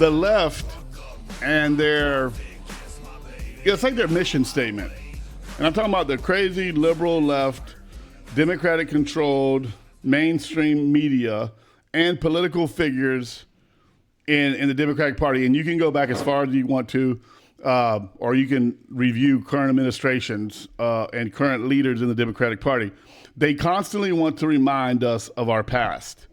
the left and it's like their mission statement. And I'm talking about the crazy liberal left, Democratic controlled mainstream media and political figures in the Democratic Party. And you can go back as far as you want to, or you can review current administrations and current leaders in the Democratic Party. They constantly want to remind us of our past.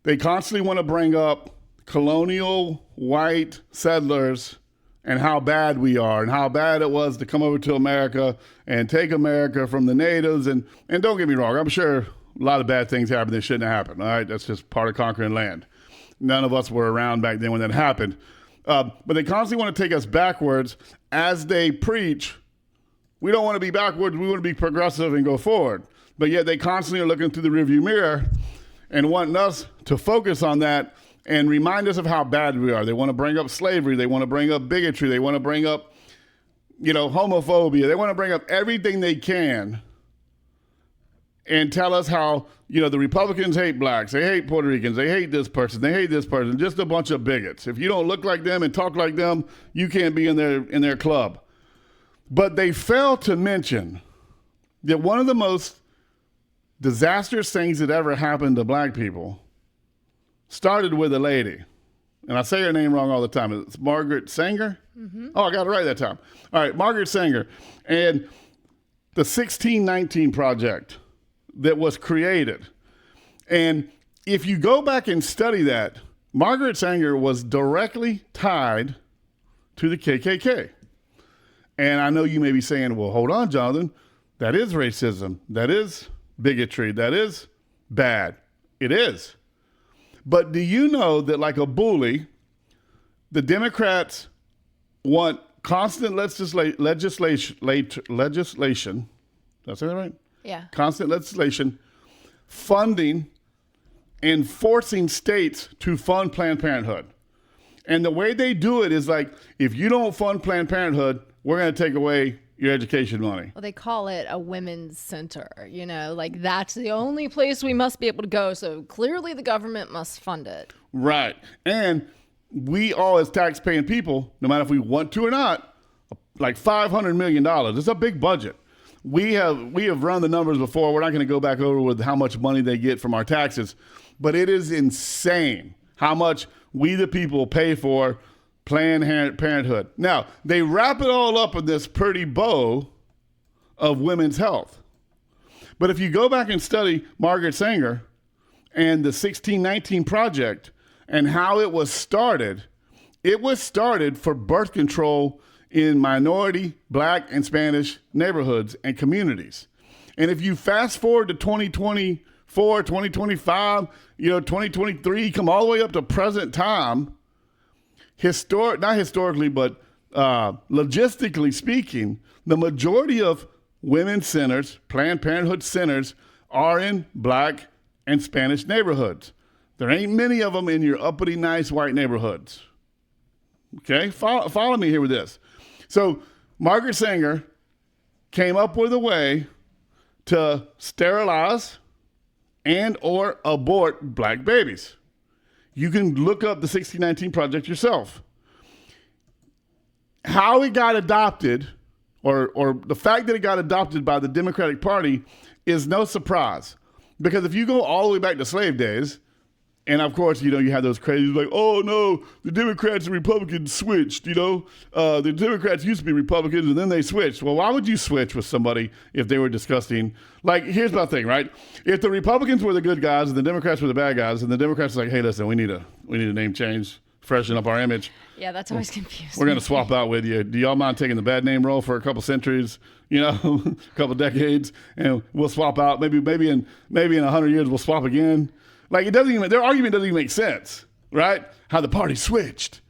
They constantly want to bring up colonial white settlers and how bad we are and how bad it was to come over to America and take America from the natives. And don't get me wrong, I'm sure a lot of bad things happened that shouldn't have happened. All right, that's just part of conquering land. None of us were around back then when that happened. But they constantly want to take us backwards as they preach. We don't want to be backwards. We want to be progressive and go forward. But yet they constantly are looking through the rearview mirror and wanting us to focus on that and remind us of how bad we are. They want to bring up slavery. They want to bring up bigotry. They want to bring up, homophobia. They want to bring up everything they can and tell us how, the Republicans hate blacks. They hate Puerto Ricans. They hate this person. They hate this person. Just a bunch of bigots. If you don't look like them and talk like them, you can't be in their club. But they fail to mention that one of the most disastrous things that ever happened to black people started with a lady. And I say her name wrong all the time. It's Margaret Sanger. Mm-hmm. Oh, I got it right that time. All right, Margaret Sanger. And the 1619 Project that was created. And if you go back and study that, Margaret Sanger was directly tied to the KKK. And I know you may be saying, well, hold on, Jonathan. That is racism. That is bigotry. That is bad. It is. But do you know that, like a bully, the Democrats want constant legislation. Did I say that right? Yeah. Constant legislation, funding, and forcing states to fund Planned Parenthood. And the way they do it is like, if you don't fund Planned Parenthood, we're going to take away your education money. Well, they call it a women's center, like that's the only place we must be able to go. So clearly the government must fund it. Right. And we all as tax-paying people, no matter if we want to or not, like $500 million. It's a big budget. We have run the numbers before. We're not going to go back over with how much money they get from our taxes, but it is insane how much we the people pay for Planned Parenthood. Now, they wrap it all up in this pretty bow of women's health. But if you go back and study Margaret Sanger and the 1619 Project and how it was started for birth control in minority, black, and Spanish neighborhoods and communities. And if you fast forward to 2024, 2025, 2023, come all the way up to present time, not historically, but logistically speaking, the majority of women centers, Planned Parenthood centers, are in black and Spanish neighborhoods. There ain't many of them in your uppity, nice white neighborhoods. Okay, follow me here with this. So Margaret Sanger came up with a way to sterilize and or abort black babies. You can look up the 1619 Project yourself. How it got adopted, or the fact that it got adopted by the Democratic Party is no surprise. Because if you go all the way back to slave days, and of course, you have those crazies like, oh no, the Democrats and Republicans switched, the Democrats used to be Republicans and then they switched. Well, why would you switch with somebody if they were disgusting? Like, here's my thing, right? If the Republicans were the good guys and the Democrats were the bad guys, and the Democrats are like, hey, listen, we need a name change, freshen up our image. Yeah, that's always confusing. We're going to swap out with you. Do y'all mind taking the bad name role for a couple centuries, a couple decades, and we'll swap out. Maybe in 100 years we'll swap again. Like, their argument doesn't even make sense, right? How the party switched.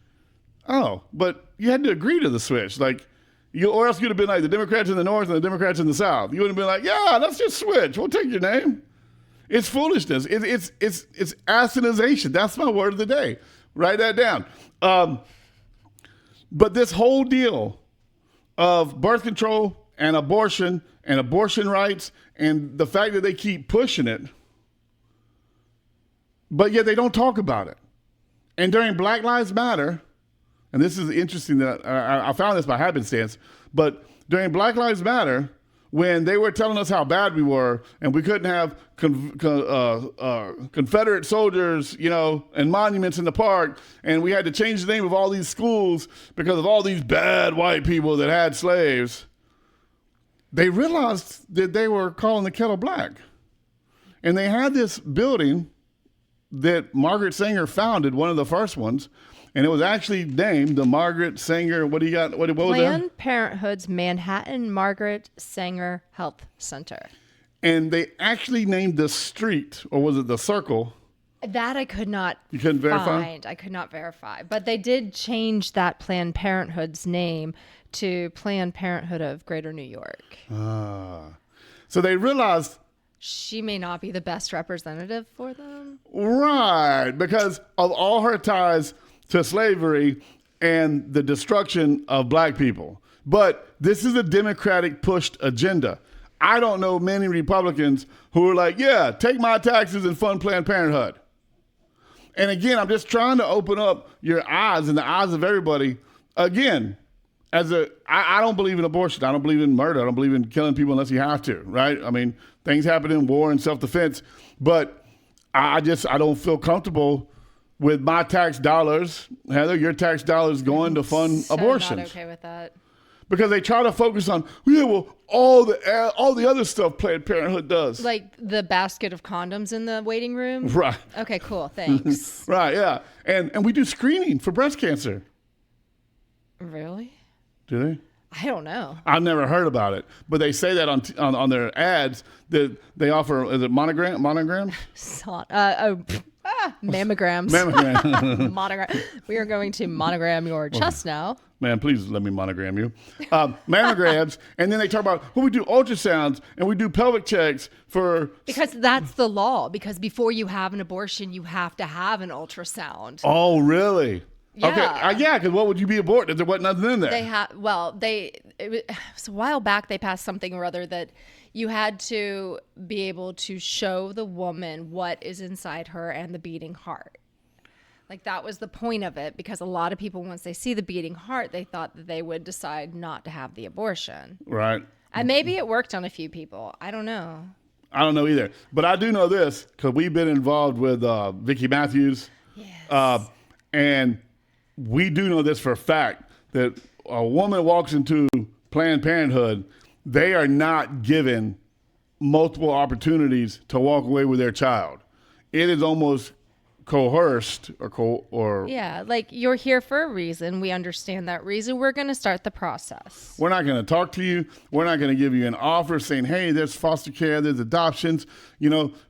Oh, but you had to agree to the switch. Like, or else you'd have been like the Democrats in the North and the Democrats in the South. You would have been like, yeah, let's just switch. We'll take your name. It's foolishness. It's asinization. That's my word of the day. Write that down. But this whole deal of birth control and abortion rights and the fact that they keep pushing it, but yet they don't talk about it. And during Black Lives Matter, and this is interesting that I found this by happenstance, but during Black Lives Matter, when they were telling us how bad we were and we couldn't have Confederate soldiers, and monuments in the park, and we had to change the name of all these schools because of all these bad white people that had slaves, they realized that they were calling the kettle black. And they had this building that Margaret Sanger founded, one of the first ones, and it was actually named the Margaret Sanger, what was that? Planned Parenthood's Manhattan Margaret Sanger Health Center. And they actually named the street, or was it the circle? That I could not You couldn't verify? find. I could not verify. But they did change that Planned Parenthood's name to Planned Parenthood of Greater New York. So they realized, She may not be the best representative for them. right, because of all her ties to slavery and the destruction of black people. But this is a Democratic pushed agenda. I don't know many Republicans who are like, yeah, take my taxes and fund Planned Parenthood. And again, I'm just trying to open up your eyes and the eyes of everybody. Again, I don't believe in abortion. I don't believe in murder. I don't believe in killing people unless you have to, right? I mean, things happen in war and self-defense, but I don't feel comfortable with my tax dollars, Heather, your tax dollars going to fund abortions. I'm not okay with that. Because they try to focus on, all the other stuff Planned Parenthood does. Like the basket of condoms in the waiting room? Right. Okay, cool. Thanks. Right, yeah. And we do screening for breast cancer. Really? Do they? I don't know. I've never heard about it, but they say that on their ads that they offer. Is it monograms? Mammograms. Mammogram. Monogram. We are going to monogram your chest now. Man, please let me monogram you. Mammograms, and then they talk about we do ultrasounds and we do pelvic checks for. Because that's the law. Because before you have an abortion, you have to have an ultrasound. Oh, really? Yeah. Okay. Yeah, because what would you be aborted if there wasn't nothing in there? It was a while back they passed something or other that you had to be able to show the woman what is inside her and the beating heart. Like that was the point of it, because a lot of people, once they see the beating heart, they thought that they would decide not to have the abortion. Right. And maybe it worked on a few people. I don't know. I don't know either. But I do know this because we've been involved with Vicki Matthews. Yes. And we do know this for a fact, that a woman walks into Planned Parenthood, they are not given multiple opportunities to walk away with their child. It is almost coerced or Yeah, like you're here for a reason. We understand that reason. We're going to start the process. we're not going to talk to you. We're not going to give you an offer saying, hey, there's foster care, there's adoptions,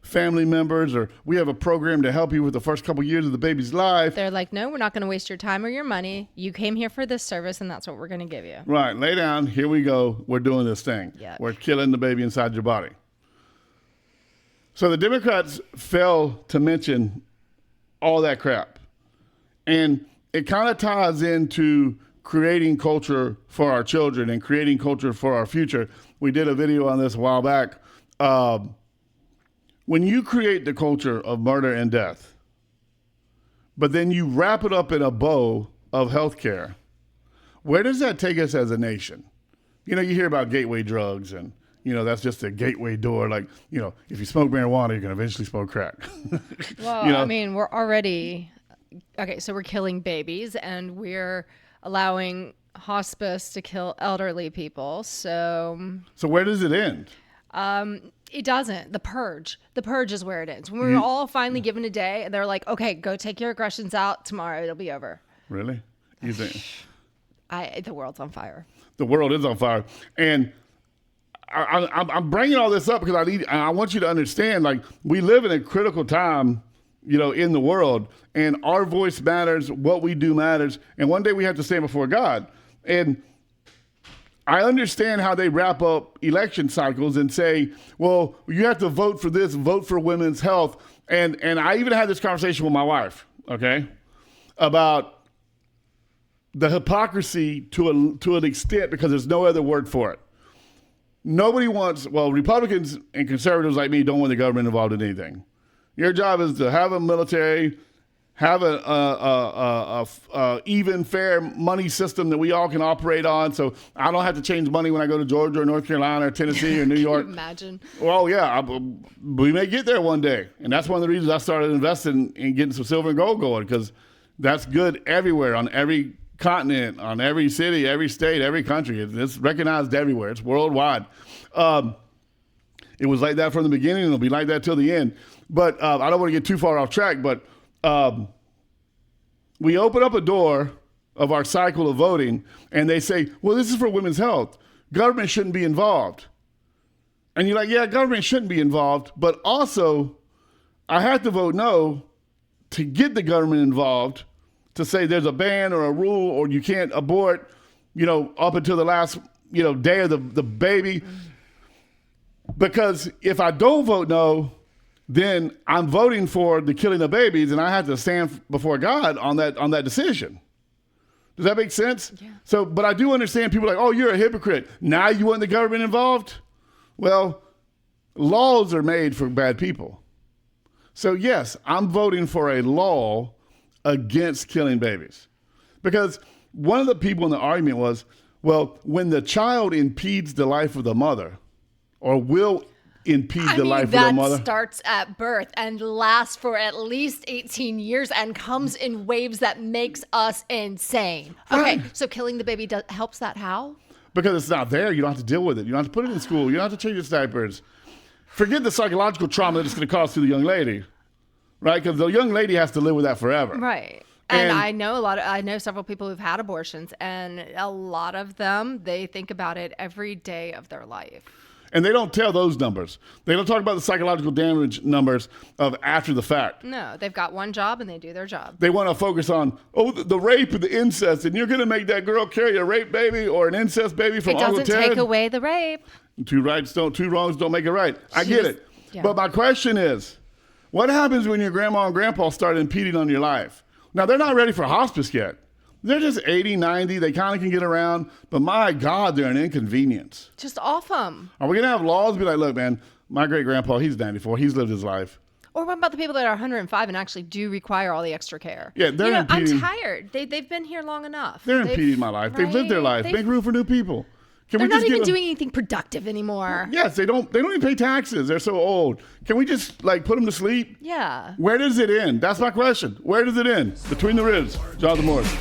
family members, or we have a program to help you with the first couple years of the baby's life. They're like, no, we're not going to waste your time or your money. You came here for this service, and that's what we're going to give you. Right, lay down. Here we go. We're doing this thing. Yuck. We're killing the baby inside your body. So the Democrats fail to mention all that crap. And it kind of ties into creating culture for our children and creating culture for our future. We did a video on this a while back. When you create the culture of murder and death, but then you wrap it up in a bow of healthcare, where does that take us as a nation? You hear about gateway drugs and that's just a gateway door. Like, if you smoke marijuana, you're going to eventually smoke crack. Well, I mean, we're already, okay, so we're killing babies and we're allowing hospice to kill elderly people. So where does it end? it doesn't. The purge is where it ends. When we're all finally given a day and they're like, okay, go take your aggressions out. Tomorrow it'll be over. Really? You think? The world's on fire. The world is on fire. And I'm bringing all this up because I want you to understand, like, we live in a critical time, in the world, and our voice matters, what we do matters, and one day we have to stand before God. And I understand how they wrap up election cycles and say, well, you have to vote for this, vote for women's health. And I even had this conversation with my wife, okay, about the hypocrisy to an extent, because there's no other word for it. Nobody wants, Republicans and conservatives like me don't want the government involved in anything. Your job is to have a military, have a even, fair money system that we all can operate on. So I don't have to change money when I go to Georgia or North Carolina or Tennessee or New York. Can you imagine? Well, yeah, we may get there one day. And that's one of the reasons I started investing in getting some silver and gold going, because that's good everywhere, on every continent, on every city, every state, every country. It's recognized everywhere. It's worldwide. It was like that from the beginning, and it'll be like that till the end. But I don't want to get too far off track, but we open up a door of our cycle of voting, and they say, well, this is for women's health. Government shouldn't be involved. And you're like, yeah, government shouldn't be involved, but also I have to vote no to get the government involved, to say there's a ban or a rule, or you can't abort, up until the last, day of the baby. Because if I don't vote no, then I'm voting for the killing of babies, and I have to stand before God on that decision. Does that make sense? Yeah. So, but I do understand people like, oh, you're a hypocrite. Now you want the government involved? Well, laws are made for bad people. So yes, I'm voting for a law against killing babies. Because one of the people in the argument was, well, when the child impedes the life of the mother, or will impede the life of the mother. That starts at birth and lasts for at least 18 years and comes in waves that makes us insane. Right. Okay, so killing the baby helps that how? Because it's not there. You don't have to deal with it. You don't have to put it in school. You don't have to change its diapers. Forget the psychological trauma that it's going to cause to the young lady, right? Because the young lady has to live with that forever. Right. And I know several people who've had abortions, and a lot of them, they think about it every day of their life. And they don't tell those numbers. They don't talk about the psychological damage numbers of after the fact. No, they've got one job and they do their job. They want to focus on, the rape and the incest, and you're going to make that girl carry a rape baby or an incest baby from Uncle Ted. It doesn't take away the rape. Two wrongs don't make it right. I get it. Yeah. But my question is, what happens when your grandma and grandpa start impeding on your life? Now, they're not ready for hospice yet. They're just 80, 90. They kind of can get around. But my God, they're an inconvenience. Just off them. Are we going to have laws be like, look, man, my great-grandpa, he's 94. He's lived his life. Or what about the people that are 105 and actually do require all the extra care? Yeah, they're impeding. I'm tired. They've been here long enough. They're impeding my life. They've lived their life. Make room for new people. They're not even doing anything productive anymore. Yes, they don't even pay taxes. They're so old. Can we just put them to sleep? Yeah. Where does it end? That's my question. Where does it end? Between the ribs. Jonathan Morris.